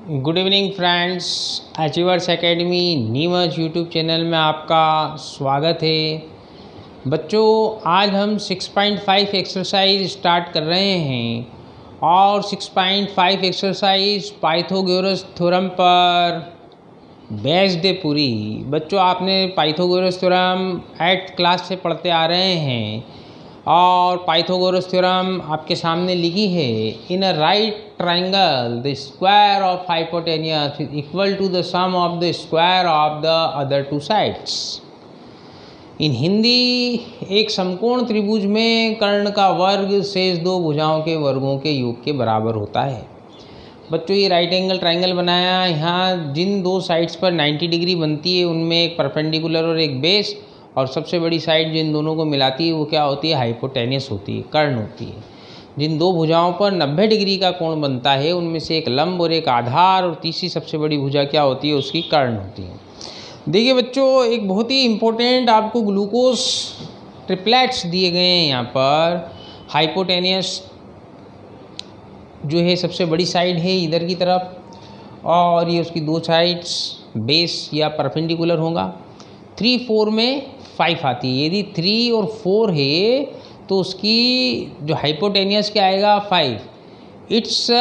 Good evening friends, achievers academy Neemuch YouTube channel में आपका स्वागत है। बच्चों, आज हम 6.5 एक्सरसाइज स्टार्ट कर रहे हैं और 6.5 एक्सरसाइज पाइथागोरस थ्योरम पर बेस्ड है पूरी। बच्चों, आपने पाइथागोरस थ्योरम 8th क्लास से पढ़ते आ रहे हैं और पाइथागोरस थ्योरम आपके सामने लिखी है। In a right triangle the square of hypotenuse is equal to the sum of the square of the other two sides. In Hindi, एक समकोण त्रिभुज में कर्ण का वर्ग शेष दो भुजाओं के वर्गों के योग के बराबर होता है। बच्चों, ये राइट एंगल ट्राइंगल बनाया। यहाँ जिन दो साइड्स पर 90 डिग्री बनती है उनमें एक परपेंडिकुलर और एक बेस, और सबसे बड़ी साइड जिन दोनों को मिलाती है वो क्या होती है? हाइपोटेनियस होती है, कर्ण होती है। जिन दो भुजाओं पर 90 डिग्री का कोण बनता है उनमें से एक लंब और एक आधार, और तीसरी सबसे बड़ी भुजा क्या होती है? उसकी कर्ण होती है। देखिए बच्चों, एक बहुत ही इम्पोर्टेंट आपको ग्लूकोज ट्रिप्लेट्स दिए गए हैं यहाँ पर। हाइपोटेनियस जो है सबसे बड़ी साइड है इधर की तरफ, और ये उसकी दो साइड्स बेस या परपेंडिकुलर होगा। 3, 4 में 5 आती है। यदि 3 और 4 है तो उसकी जो हाइपोटेनियस क्या आएगा? 5। It's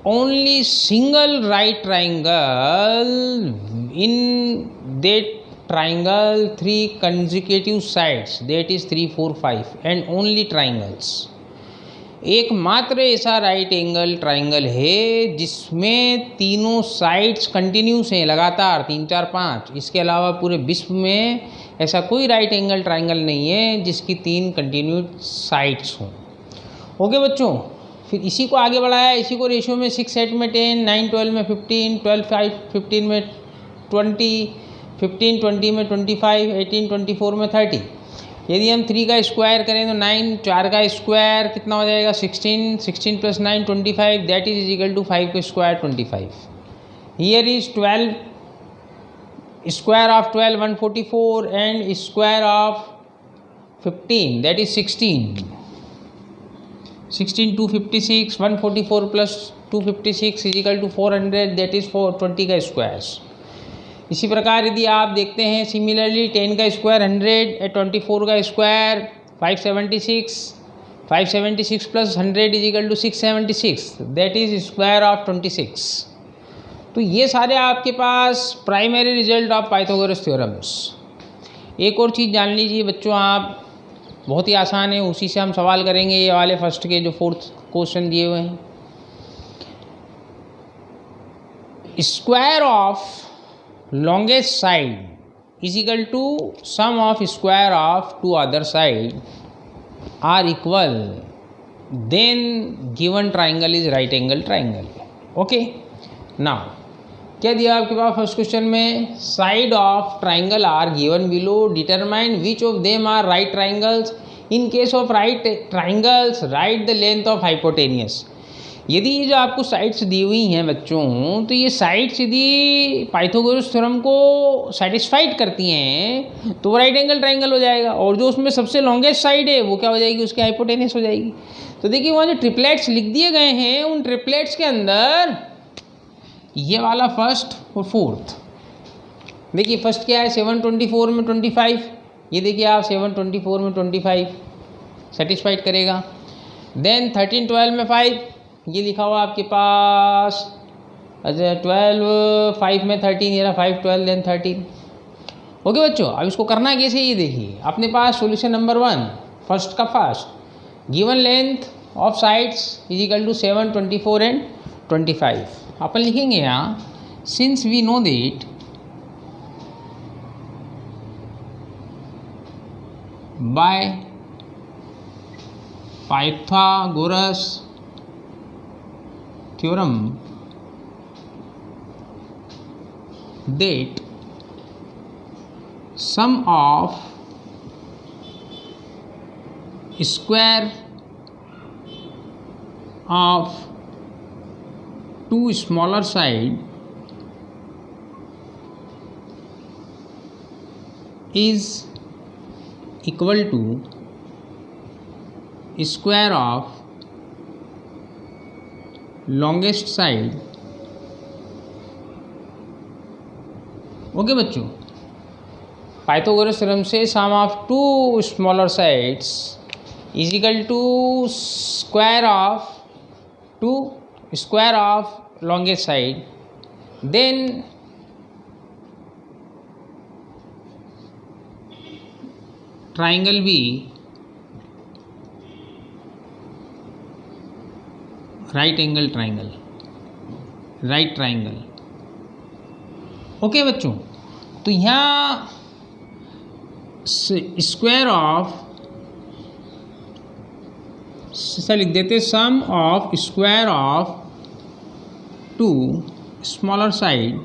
only single right triangle in that triangle 3 consecutive sides, that is 3, 4, 5 and only triangles। एकमात्र ऐसा राइट एंगल ट्राइंगल है जिसमें तीनों साइड्स कंटिन्यूस हैं, लगातार 3, 4, 5। इसके अलावा पूरे विश्व में ऐसा कोई राइट एंगल ट्राइंगल नहीं है जिसकी 3 कंटिन्यूस साइड्स हों। ओके बच्चों, फिर इसी को आगे बढ़ाया। इसी को रेशियो में 6, 8 में 10, 9, 12 में 15, 12, 5, 15 में 20, 15, 20 में 25, 18, 24 में 30। यदि हम 3 का स्क्वायर करें तो 9, 4 का स्क्वायर कितना हो जाएगा? 16, 16 plus 9 25, that is equal to 5 का square 25। Here is 12, square of 12 144 and square of 15 that is 16, 16 256, 144 plus 256 is equal to 400, that is 420 का स्क्वायर। इसी प्रकार यदि आप देखते हैं सिमिलरली 10 का स्क्वायर 100, 24 का square 576, 576 plus 100 is equal to 676, that is square of 26। तो ये सारे आपके पास primary result of Pythagoras theorems. एक और चीज़ जान लीजिए बच्चों आप, बहुत ही आसान है, उसी से हम सवाल करेंगे। ये वाले फर्स्ट के जो 4th क्वेश्चन दिए हुए हैं, square of longest side is equal to sum of square of two other side are equal, then given triangle is right angle triangle। okay, now क्या दिया आपके पास फर्स्ट क्वेश्चन में? Side of triangle are given below, determine which of them are right triangles. In case of right triangles write the length of hypotenuse. यदि ये जो आपको sides दी हुई हैं बच्चों, तो ये साइड्स यदि पाइथागोरस थ्योरम को सेटिस्फाइड करती हैं तो वो राइट एंगल ट्राइंगल हो जाएगा, और जो उसमें सबसे लॉन्गेस्ट साइड है वो क्या हो जाएगी? उसकी हाइपोटेनियस हो जाएगी। तो देखिए वहाँ जो ट्रिपलेट्स लिख दिए गए हैं उन ट्रिपलेट्स के अंदर ये वाला फर्स्ट और 4th, देखिए फर्स्ट क्या है? 724 में 25। ये देखिए आप 724 में 25 सेटिस्फाइड करेगा। देन 13, 12 में 5, ये लिखा हुआ आपके पास। अच्छा 12, 5 में 13, ये रहा 5, 12 देन 13। ओके बच्चों, अब इसको करना कैसे ये देखिए। अपने पास सॉल्यूशन नंबर 1, फर्स्ट का first, given length of sides is equal to 7, 24 and 25। अपन लिखेंगे यहाँ, since we know that by Pythagoras theorem that sum of square of two smaller side is equal to square of longest side okay बच्चों, Pythagoras theorem से sum of two smaller sides is equal to square of longest side, then triangle भी right triangle. Okay बच्चों, तो यहाँ square of से लिख देते sum of square of two smaller side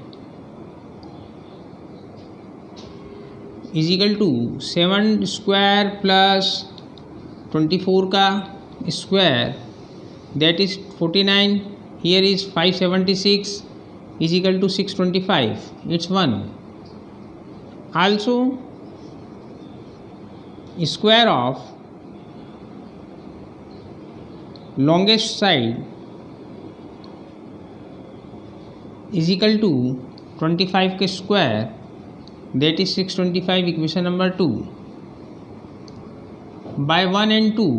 is equal to 7 square plus 24 का square, that is 49, here is 576 is equal to 625, it's 1. Also square of longest side is equal to 25 का square, that is 625, equation number 2. by 1 and 2,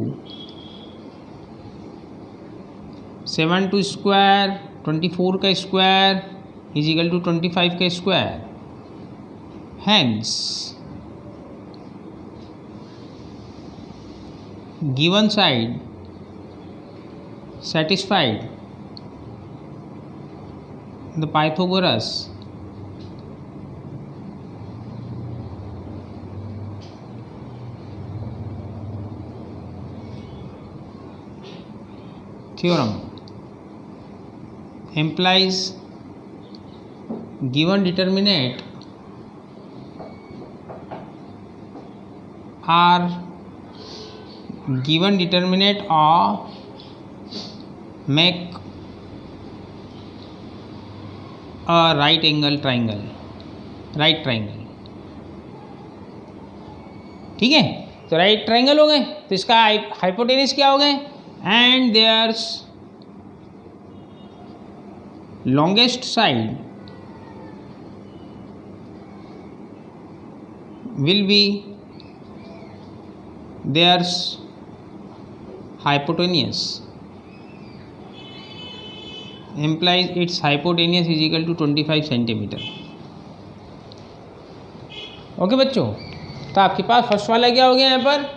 7 two square 24 का square is equal to 25 का square, hence given side satisfied the Pythagoras theorem implies given determinate or given determinate of make a right triangle, ठीक है। तो right triangle हो गए, तो इसका hypotenuse क्या हो गए, and there's longest side will be their hypotenuse, implies its hypotenuse is equal to 25 centimetre. Okay बच्चों, तो आपके पास फर्स्ट वाला क्या हो गया, यहाँ पर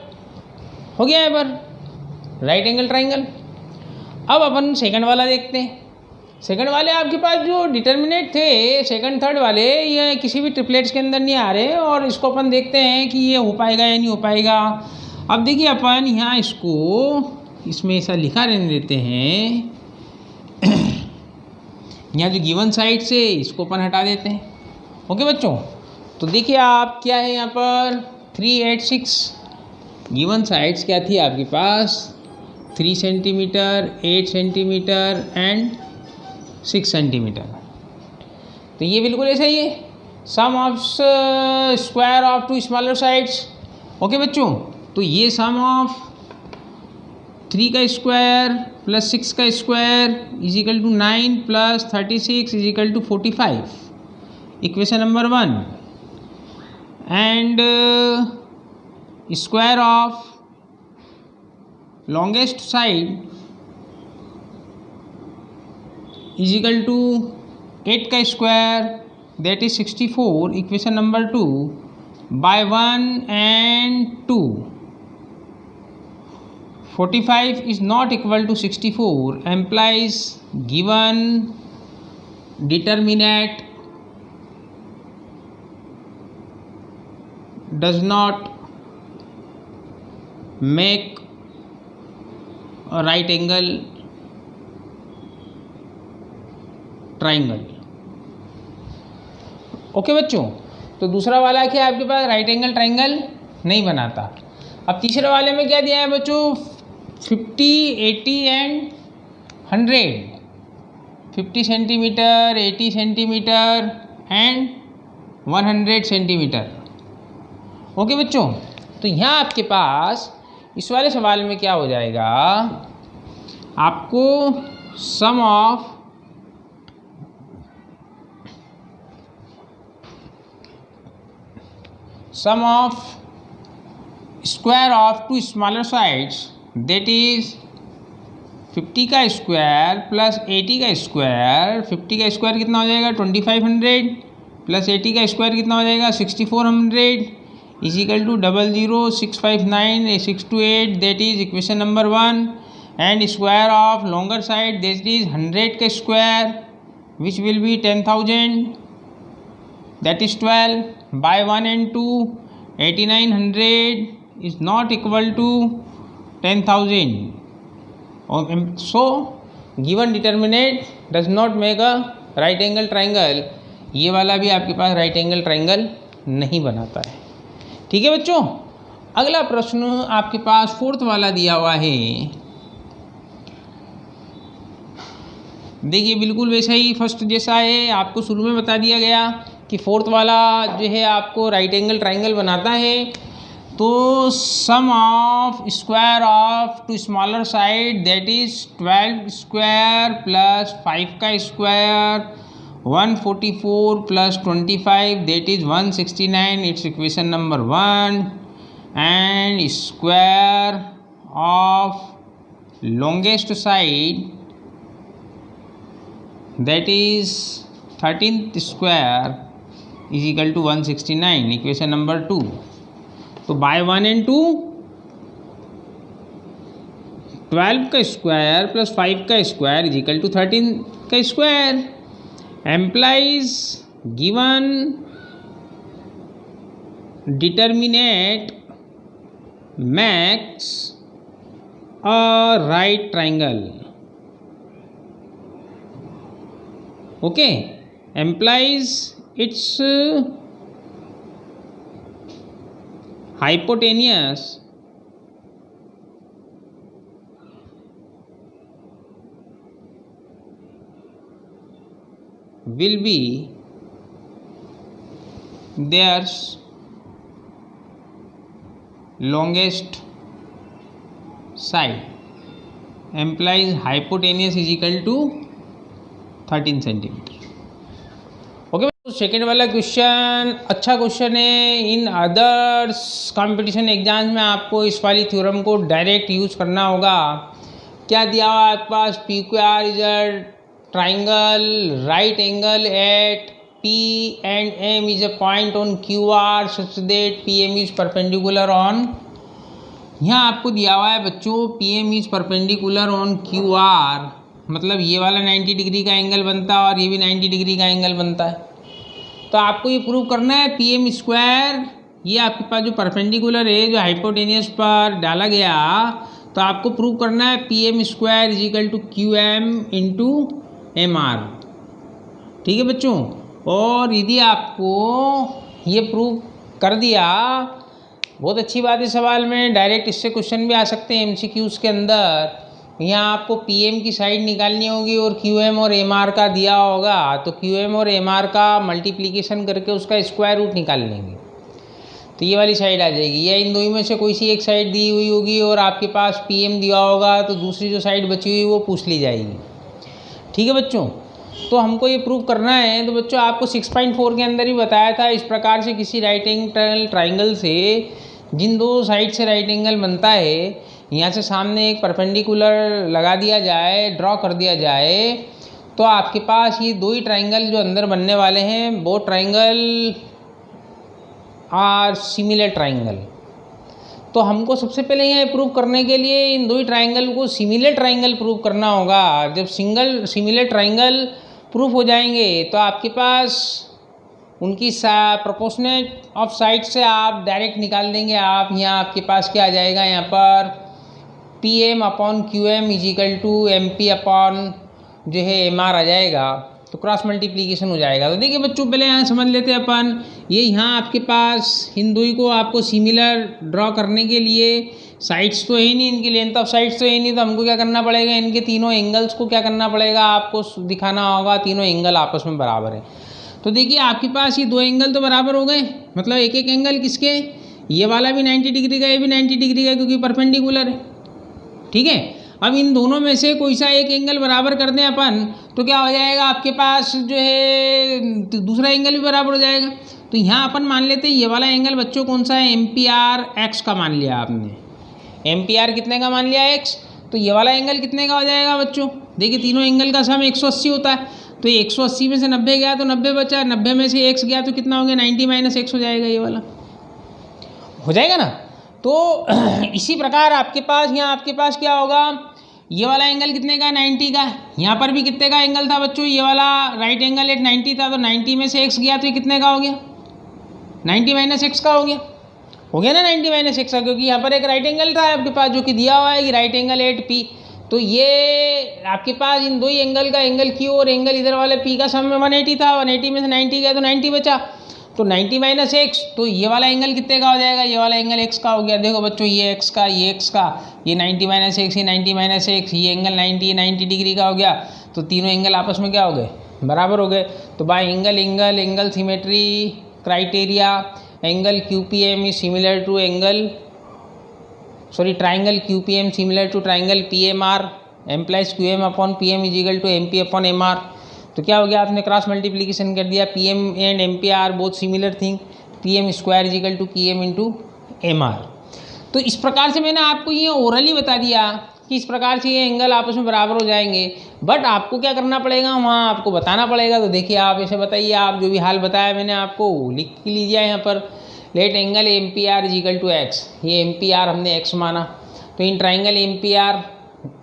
हो गया यहाँ पर राइट एंगल ट्राइंगल। अब अपन सेकंड वाला देखते हैं। सेकंड वाले आपके पास जो डिटर्मिनेट थे सेकंड थर्ड वाले, ये किसी भी ट्रिपलेट्स के अंदर नहीं आ रहे, और इसको अपन देखते हैं कि ये हो पाएगा या नहीं हो पाएगा। अब देखिए अपन यहाँ इसमें ऐसा लिखा रहने देते हैं, यहाँ जो गिवन साइड से इसको अपन हटा देते हैं। ओके बच्चों, तो देखिए आप क्या है यहाँ पर 3, 8, 6 गिवन साइड्स क्या थी आपके पास, 3 सेंटीमीटर, 8 सेंटीमीटर एंड 6 सेंटीमीटर। तो ये बिल्कुल ऐसा ही है, sum of square of two smaller sides. Okay बच्चों, तो ये सम ऑफ 3 का स्क्वायर प्लस 6 का स्क्वायर इज इक्वल टू 9 प्लस 36 is equal to 45, equation number 1। And square of longest side is equal to 8 का square, that is 64, equation number 2 by 1 and 2। 45 is not equal to 64, implies given determinate does not make a right angle triangle. Okay बच्चों, तो दूसरा वाला क्या है आपके पास, right angle triangle नहीं बनाता। अब तीसरे वाले में क्या दिया है बच्चों, 50, 80 and 100, 50 centimetre, 80 centimetre and 100 centimetre. Okay बच्चों, तो यहाँ आपके पास इस वाले सवाल में क्या हो जाएगा, आपको sum of sum of square of two smaller sides that is 50 का स्क्वायर प्लस 80 का स्क्वायर। 50 का स्क्वायर कितना हो जाएगा 2500 प्लस 80 का स्क्वायर कितना हो जाएगा 6400 is equal to 00659 that is equation number 1। And square of longer side that is 100 का square which will be 10,000 that is 12 by 1 and 2 8900 is not equal to 10,000. So given determinant does not make a right angle triangle. ये वाला भी आपके पास right angle triangle नहीं बनाता है। ठीक है बच्चों, अगला प्रश्न आपके पास फोर्थ वाला दिया हुआ है। देखिए बिल्कुल वैसा ही फर्स्ट जैसा है, आपको शुरू में बता दिया गया कि फोर्थ वाला जो है आपको राइट एंगल ट्राइंगल बनाता है। तो sum of square of two smaller side that is 12 square plus 5 का square 144 plus 25 that is 169 it's equation number 1। And square of longest side that is 13th square is equal to 169 equation number 2। तो bye 1 and 2 12 का square plus 5 का square is equal to 13 का square implies given determinate max a right triangle. Okay, implies its hypotenuse will be their longest side implies hypotenuse is equal to 13 centimetre. Okay, second वाला question अच्छा question है। In others competition exams में आपको इस वाली theorem को direct use करना होगा। क्या दिया हुआ है आपके पास, P Q R is a triangle right angle at P and M is a point on Q R such that P M is perpendicular on. यहाँ आपको दिया हुआ है बच्चों P M is perpendicular on Q R, मतलब ये वाला 90 degree का एंगल बनता है और ये भी 90 डिग्री का एंगल बनता है। तो आपको ये प्रूव करना है पी एम स्क्वायर ये आपके पास जो परपेंडिकुलर है जो हाइपोटेनियस पर डाला गया, तो आपको प्रूव करना है P M square is equal to Q M into M R. ठीक है बच्चों, और यदि आपको ये प्रूव कर दिया बहुत अच्छी बात है। सवाल में डायरेक्ट इससे क्वेश्चन भी आ सकते हैं एमसीक्यूज के अंदर। यहाँ आपको पीएम की साइड निकालनी होगी और क्यूएम और एमआर का दिया होगा, तो क्यूएम और एमआर का मल्टीप्लिकेशन करके उसका स्क्वायर रूट निकाल लेंगे तो ये वाली साइड आ जाएगी। या इन दोनों में से कोई सी एक साइड दी हुई होगी और आपके पास पीएम दिया होगा तो दूसरी जो साइड बची हुई वो पूछ ली जाएगी। ठीक है बच्चों, तो हमको ये प्रूव करना है। तो बच्चों आपको 6.4 के अंदर ही बताया था, इस प्रकार से किसी राइट एंगल ट्राइंगल से जिन दो साइड से राइट एंगल बनता है, यहाँ से सामने एक परपेंडिकुलर लगा दिया जाए, ड्रॉ कर दिया जाए, तो आपके पास ये दो ही ट्राइंगल जो अंदर बनने वाले हैं वो ट्राइंगल आर सिमिलर ट्राइंगल। तो हमको सबसे पहले यहाँ प्रूव करने के लिए इन दो ही ट्राइंगल को सिमिलर ट्राइंगल प्रूव करना होगा। जब सिमिलर ट्राइंगल प्रूफ हो जाएंगे तो आपके पास उनकी प्रोपोर्शनेट ऑफ साइड से आप डायरेक्ट निकाल देंगे। आप यहाँ आपके पास क्या आ जाएगा, यहाँ पर P M upon Q M is equal to M P upon जो है एम आर आ जाएगा, तो क्रॉस मल्टीप्लिकेशन हो जाएगा। तो देखिए बच्चों पहले यहाँ समझ लेते हैं अपन, ये यहाँ आपके पास इन दो ही को आपको सिमिलर ड्रॉ करने के लिए साइड्स तो है नहीं, इनकी लेंथ ऑफ साइड्स तो है नहीं, तो हमको क्या करना पड़ेगा, इनके तीनों एंगल्स को क्या करना पड़ेगा, आपको दिखाना होगा तीनों एंगल आपस में बराबर है। तो देखिए आपके पास ये दो एंगल तो बराबर हो गए, मतलब एक एक एंगल किसके, ये वाला भी 90 डिग्री का, ये भी 90 डिग्री का, क्योंकि परपेंडिकुलर है। ठीक है, अब इन दोनों में से कोई सा एक एंगल बराबर कर दें अपन, तो क्या हो जाएगा, आपके पास जो है दूसरा एंगल भी बराबर हो जाएगा। तो यहाँ अपन मान लेते हैं ये वाला एंगल बच्चों कौन सा है, MPR x का मान लिया आपने, MPR कितने का मान लिया x, तो ये वाला एंगल कितने का हो जाएगा बच्चों, देखिए तीनों एंगल का सम 180 होता है, तो 180 में से 90 गया तो 90 बचा, 90 में से x गया तो कितना हो गया, 90 माइनस x हो जाएगा, ये वाला हो जाएगा ना। तो इसी प्रकार आपके पास यहाँ आपके पास क्या होगा, ये वाला एंगल कितने का है, 90 का, यहाँ पर भी कितने का एंगल था बच्चों, ये वाला राइट एंगल एट 90 था, तो 90 में से x गया तो ये कितने का हो गया, 90 माइनस x का हो गया ना 90 माइनस x का, क्योंकि यहाँ पर एक राइट एंगल था आपके पास जो कि दिया हुआ है कि राइट एंगल एट P, तो ये आपके पास इन दो ही एंगल का एंगल Q और एंगल इधर वाले P का सम में 180 था, 180 में से 90 गया तो 90 बचा, तो 90 माइनस x, तो ये वाला एंगल कितने का हो जाएगा, ये वाला एंगल x का हो गया। देखो बच्चों ये x का, ये x का, ये 90 माइनस x, ये 90 माइनस x, ये एंगल 90 डिग्री का हो गया, तो तीनों एंगल आपस में क्या हो गए, बराबर हो गए। तो by angle symmetry criteria angle QPM is similar to triangle QPM similar to triangle PMR implies QM upon PM is equal to MP upon MR। तो क्या हो गया, आपने क्रॉस मल्टीप्लीकेशन कर दिया, PM and MP are both similar thing, PM square is equal to PM into MR। तो इस प्रकार से मैंने आपको ये ओरली बता दिया कि इस प्रकार से ये एंगल आपस में बराबर हो जाएंगे, बट आपको क्या करना पड़ेगा, वहाँ आपको बताना पड़ेगा। तो देखिए आप ऐसे बताइए, आप जो भी हाल बताया मैंने आपको लिख लीजिए यहाँ पर, let angle MPR is equal to x, ये MPR हमने x माना, तो इन ट्राइंगल MPR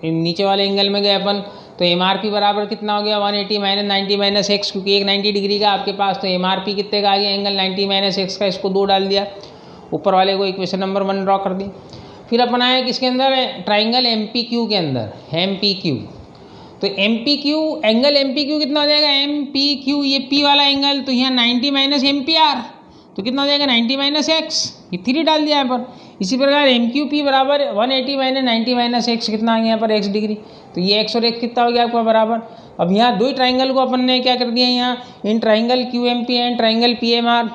नीचे वाले एंगल में गए अपन, तो MRP बराबर कितना हो गया, 180 माइनस 90 माइनस x, क्योंकि एक 90 डिग्री का आपके पास, तो MRP कितने का आ गया, एंगल 90 माइनस x का, इसको 2 डाल दिया, ऊपर वाले को इक्वेशन नंबर 1 ड्रॉ कर दी। फिर अपन आए किसके अंदर, ट्राइंगल MPQ के अंदर, MPQ, तो MPQ एंगल MPQ कितना हो जाएगा, MPQ ये P वाला एंगल, तो यहाँ 90 माइनस MPR, तो कितना हो जाएगा 90 माइनस x, ये 3 डाल दिया यहाँ पर। इसी प्रकार MQP बराबर 180 माइनस 90 माइनस x, कितना आ गया यहाँ पर x डिग्री, तो ये x और x कितना हो गया आपका बराबर। अब यहाँ दो ही ट्राइंगल को अपन ने क्या कर दिया, यहाँ in triangle QMP and triangle PMR,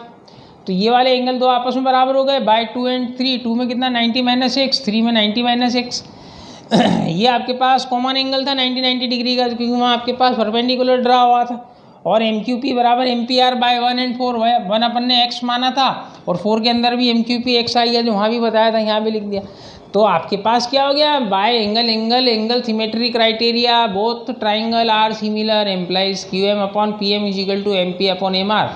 तो ये वाले एंगल दो आपस में बराबर हो गए बाय 2 एंड 3, 2 में कितना 90 माइनस x, 3 में 90 माइनस x। ये आपके पास कॉमन एंगल था 90 डिग्री का, क्योंकि वहाँ आपके पास परपेंडिकुलर ड्रा हुआ था, और MQP बराबर MPR बाय 1 एंड 4, 1 अपन ने x माना था, और 4 के अंदर भी MQP x आई है, जो वहाँ भी बताया था यहाँ भी लिख दिया। तो आपके पास क्या हो गया, by angle symmetry criteria both triangle are similar implies QM upon PM is equal to MP upon MR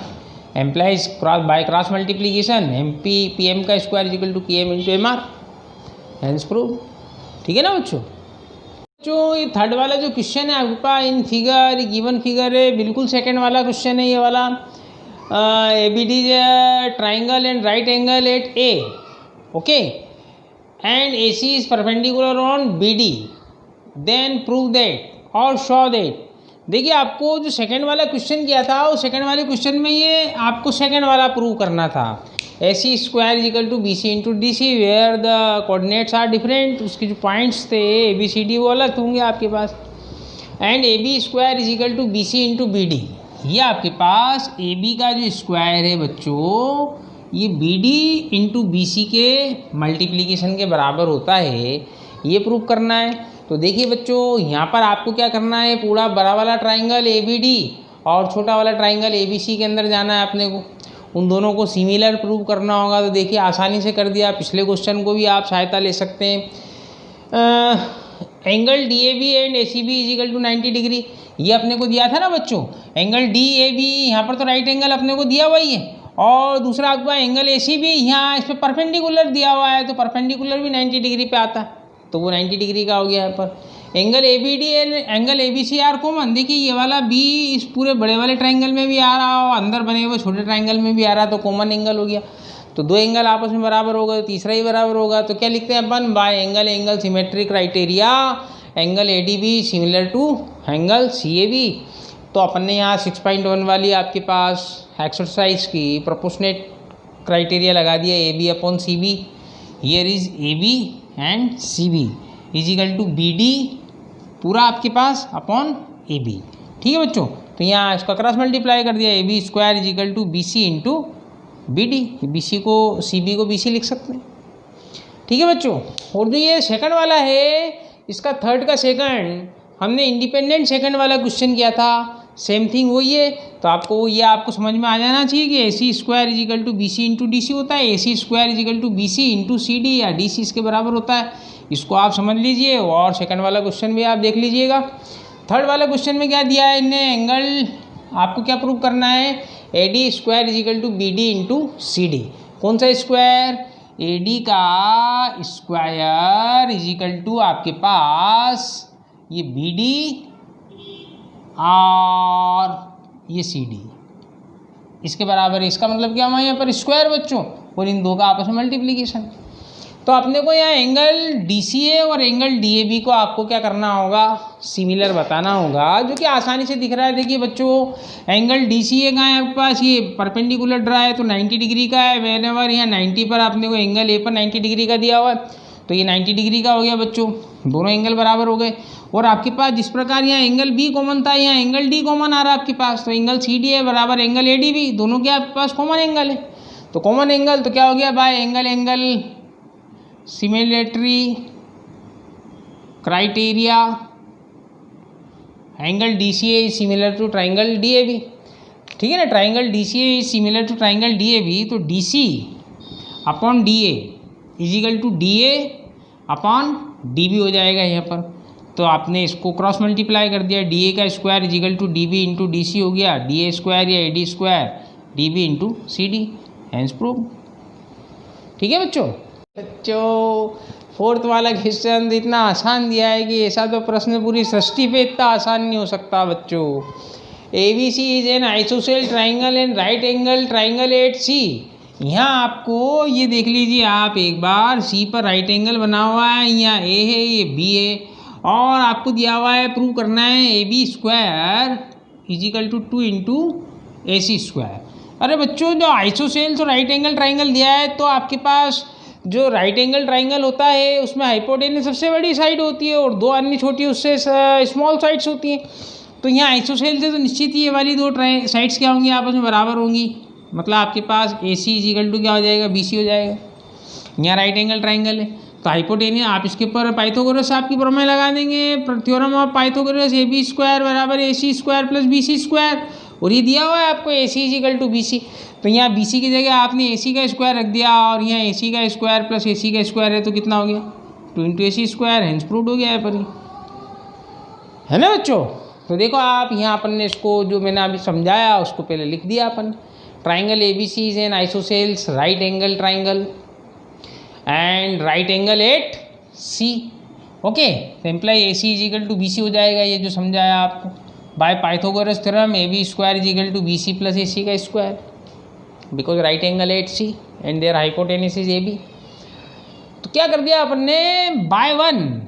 implies by cross multiplication MP PM का square is equal to PM into MR, hence prove. ठीक है ना बच्चों। ये third वाला जो question है आपका इन फिगर, गिवन फिगर है, बिल्कुल सेकंड वाला क्वेश्चन है ये वाला। ABD triangle and right angle at A, okay, and AC is perpendicular on BD, then prove that और शो दैट। देखिए आपको जो सेकंड वाला क्वेश्चन किया था, उस सेकंड वाले क्वेश्चन में ये आपको सेकंड वाला प्रूव करना था, AC square is equal to BC into DC, where the coordinates are different, उसके जो पॉइंट्स थे ABCD वो अलग होंगे आपके पास, and AB square is equal to BC into BD। ये आपके पास AB का जो स्क्वायर है बच्चों, ये BD इंटू BC के मल्टीप्लीकेशन के बराबर होता है, ये प्रूव करना है। तो देखिए बच्चों यहाँ पर आपको क्या करना है, पूरा बड़ा वाला ट्राइंगल ABD और छोटा वाला ट्राइंगल ABC के अंदर जाना है अपने को, उन दोनों को सिमिलर प्रूव करना होगा। तो देखिए आसानी से कर दिया, पिछले क्वेश्चन को भी आप सहायता ले सकते हैं। Angle DAB and ACB is equal to 90 degree, ये अपने को दिया था ना बच्चों, एंगल DAB यहाँ पर तो राइट एंगल अपने को दिया हुआ ही है, और दूसरा आपका एंगल ACB यहाँ इस पर परपेंडिकुलर दिया हुआ है, तो परपेंडिकुलर भी 90 डिग्री पे आता है, तो वो 90 डिग्री का हो गया यहाँ पर। Angle ABD and angle ABC are common, देखिए ये वाला B इस पूरे बड़े वाले ट्राइंगल में भी आ रहा हो, अंदर बने हुए छोटे ट्राइंगल में भी आ रहा, तो कॉमन एंगल हो गया। तो दो एंगल आपस में बराबर होगा, तो तीसरा ही बराबर होगा। तो क्या लिखते हैं अपन, by angle symmetry criteria angle ADB similar to angle CAB। तो अपन ने यहाँ 6.1 वाली आपके पास एक्सरसाइज की प्रोपोर्शनेट क्राइटेरिया लगा दिया, AB upon CB, here is AB and CB is equal to BD पूरा आपके पास अपॉन AB। ठीक है बच्चों, तो यहाँ इसका क्रॉस मल्टीप्लाई कर दिया, AB square is equal to BC into BD, BC को CB को BC लिख सकते हैं। ठीक है बच्चों, और जो ये सेकंड वाला है, इसका थर्ड का सेकंड हमने इंडिपेंडेंट सेकंड वाला क्वेश्चन किया था, सेम थिंग वही है। तो आपको ये आपको समझ में आ जाना चाहिए कि AC square is equal to BC into DC होता है, AC square is equal to BC into CD या DC इसके बराबर होता है। इसको आप समझ लीजिए और सेकंड वाला क्वेश्चन भी आप देख लीजिएगा। थर्ड वाला क्वेश्चन में क्या दिया है इन्हें, एंगल आपको क्या प्रूव करना है, AD square is equal to BD into CD। कौन सा स्क्वायर, AD का स्क्वायर इज इक्वल टू आपके पास ये BD और ये CD इसके बराबर है। इसका मतलब क्या हुआ यहाँ पर स्क्वायर बच्चों, और इन दो का आपस में मल्टीप्लीकेशन। तो अपने को यहाँ एंगल DCA और एंगल DAB को आपको क्या करना होगा, सिमिलर बताना होगा, जो कि आसानी से दिख रहा है। देखिए बच्चों एंगल DCA का है आपके पास, ये परपेंडिकुलर ड्रा है तो 90 डिग्री का है। वेरेवर यहाँ 90 पर अपने को एंगल A पर 90 डिग्री का दिया हुआ है, तो ये 90 डिग्री का हो गया बच्चों, दोनों एंगल बराबर हो गए। और आपके पास जिस प्रकार यहाँ एंगल B कॉमन था, यहाँ एंगल D कॉमन आ रहा है आपके पास, तो एंगल CD है बराबर एंगल ADB, दोनों के आपके पास कॉमन एंगल है। तो कॉमन एंगल तो क्या हो गया भाई, angle similarity criteria, angle DCA is similar to triangle DAB। ठीक है ना, triangle DCA is similar to triangle DAB, तो DC upon DA is equal to DA upon DB हो जाएगा यहाँ पर। तो आपने इसको क्रॉस मल्टीप्लाई कर दिया, DA का square is equal to DB into DC हो गया, DA स्क्वायर या AD square DB into CD, hence prove. ठीक है बच्चों। फोर्थ वाला क्वेश्चन इतना आसान दिया है कि ऐसा तो प्रश्न पूरी सृष्टि पे इतना आसान नहीं हो सकता बच्चों। ABC is an isosceles triangle and right angle triangle at C। यहाँ आपको ये देख लीजिए आप एक बार, C पर राइट एंगल बना हुआ है, यहाँ A है ये B है, और आपको दिया हुआ है प्रूव करना है AB square is equal to 2 into AC square. अरे बच्चों जो आइसोसेल तो राइट एंगल ट्राइंगल दिया है, तो आपके पास जो राइट एंगल ट्राइंगल होता है उसमें हाइपोटेनस सबसे बड़ी साइड होती है और दो अन्य छोटी उससे स्मॉल साइड्स होती हैं। तो यहाँ आइसोसेल से तो निश्चित ही ये वाली दो साइड्स क्या होंगी, आपस में बराबर होंगी। मतलब आपके पास AC इज इक्वल टू क्या हो जाएगा, BC हो जाएगा। यहाँ राइट एंगल ट्राइंगल है तो हाइपोटेनस आप इसके ऊपर पाइथागोरस आपकी प्रमेय लगा देंगे, theorem of Pythagoras, AB square बराबर AC square plus BC square, और ये दिया हुआ है आपको AC is equal to BC। तो यहाँ BC की जगह आपने AC का स्क्वायर रख दिया, और यहाँ AC का स्क्वायर प्लस AC का स्क्वायर है तो कितना हो गया, 2 into AC square, hence proved हो गया है पर, है ना बच्चों। तो देखो आप यहाँ अपन ने इसको जो मैंने अभी समझाया उसको पहले लिख दिया अपन। Triangle ABC is an isosceles right angle triangle and right angle at C। Okay, तो imply AC is equal to BC हो जाएगा, ये जो समझाया आपको by Pythagoras theorem. AB square is equal to BC plus AC का square, because right angle at C and there hypotenuse is AB। तो क्या कर दिया अपन ने, by one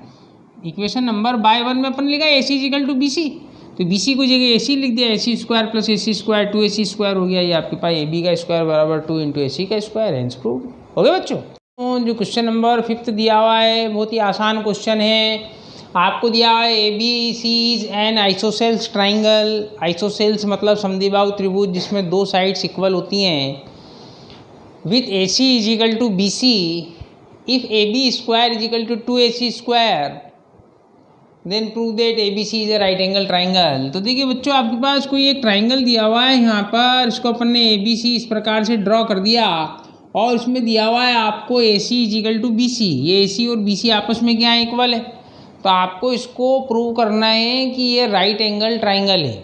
equation number by one में अपन लिखा AC is equal to BC, तो BC को जगह AC लिख दिया, AC square plus AC square 2AC square हो गया। ये आपके पास AB का स्क्वायर बराबर 2 इंटू AC का स्क्वायर, हैंस प्रूव हो गया बच्चों। तो जो क्वेश्चन नंबर 5 दिया हुआ है बहुत ही आसान क्वेश्चन है। आपको दिया है ABC is an isosceles triangle. Isosceles मतलब समद्विबाहु त्रिभुज जिसमें दो साइड्स इक्वल होती हैं, with AC is equal to BC if AB square is equal to 2AC square then prove that ABC is a right angle triangle. तो देखिए बच्चों आपके पास कोई एक ट्राइंगल दिया हुआ है, यहाँ पर इसको अपन ने ABC इस प्रकार से ड्रॉ कर दिया, और इसमें दिया हुआ है आपको AC is equal to BC। ये AC और BC आपस में क्या है, इक्वल है। तो आपको इसको प्रूव करना है कि ये राइट एंगल ट्राइंगल है,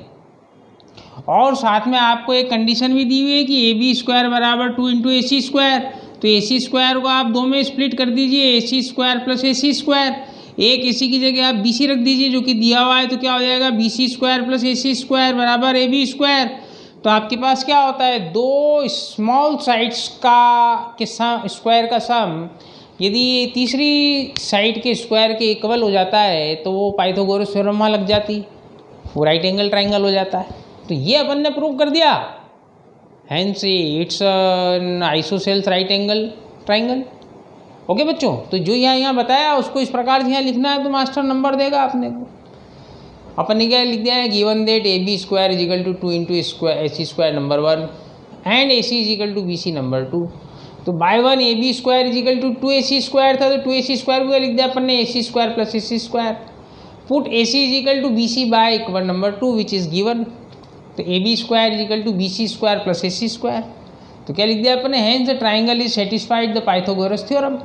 और साथ में आपको एक कंडीशन भी दी हुई है कि AB स्क्वायर बराबर 2 इंटू AC स्क्वायर। तो AC स्क्वायर को आप दो में स्प्लिट कर दीजिए, AC square plus AC square. एक AC की जगह आप BC रख दीजिए जो कि दिया हुआ है, तो क्या हो जाएगा, BC square plus AC square बराबर AB स्क्वायर। तो आपके पास क्या होता है, दो स्मॉल साइड्स का के स्क्वायर का सम यदि तीसरी साइड के स्क्वायर के इक्वल हो जाता है तो वो पाइथागोरस थ्योरम में लग जाती, वो राइट एंगल ट्राइंगल हो जाता है। तो ये अपन ने प्रूव कर दिया, hence it's an isosceles right angle triangle. Okay बच्चों, तो जो यहाँ बताया उसको इस प्रकार से यहाँ लिखना है तो मास्टर नंबर देगा अपने को। अपन ने क्या लिख दिया है, given that AB square is equal to 2 into AC square number 1 and AC is equal to BC number 2। तो by one AB square is equal to 2AC square था, तो 2AC स्क्वायर को लिख दिया अपन ने AC square plus AC square. Put AC is equal to BC by equation number 2 which is given. तो AB² = BC² + AC²। तो क्या लिख दिया अपने, hence the triangle is satisfied the Pythagoras theorem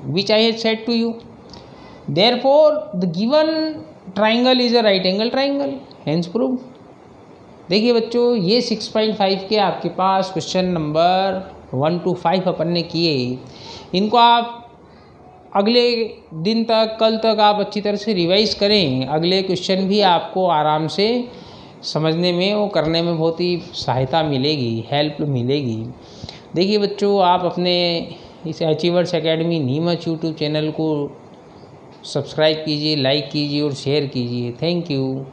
which I had said to you, therefore the given triangle is a right angle triangle, hence prove. देखिए बच्चों, ये 6.5 के आपके पास क्वेश्चन नंबर 1 to 5 अपन ने किए। इनको आप अगले दिन तक, कल तक आप अच्छी तरह से रिवाइज करें। अगले क्वेश्चन भी आपको आराम से समझने में और करने में बहुत ही सहायता मिलेगी, हेल्प मिलेगी। देखिए बच्चों, आप अपने इस achievers academy Neemuch YouTube channel को सब्सक्राइब कीजिए, लाइक कीजिए और शेयर कीजिए। Thank you.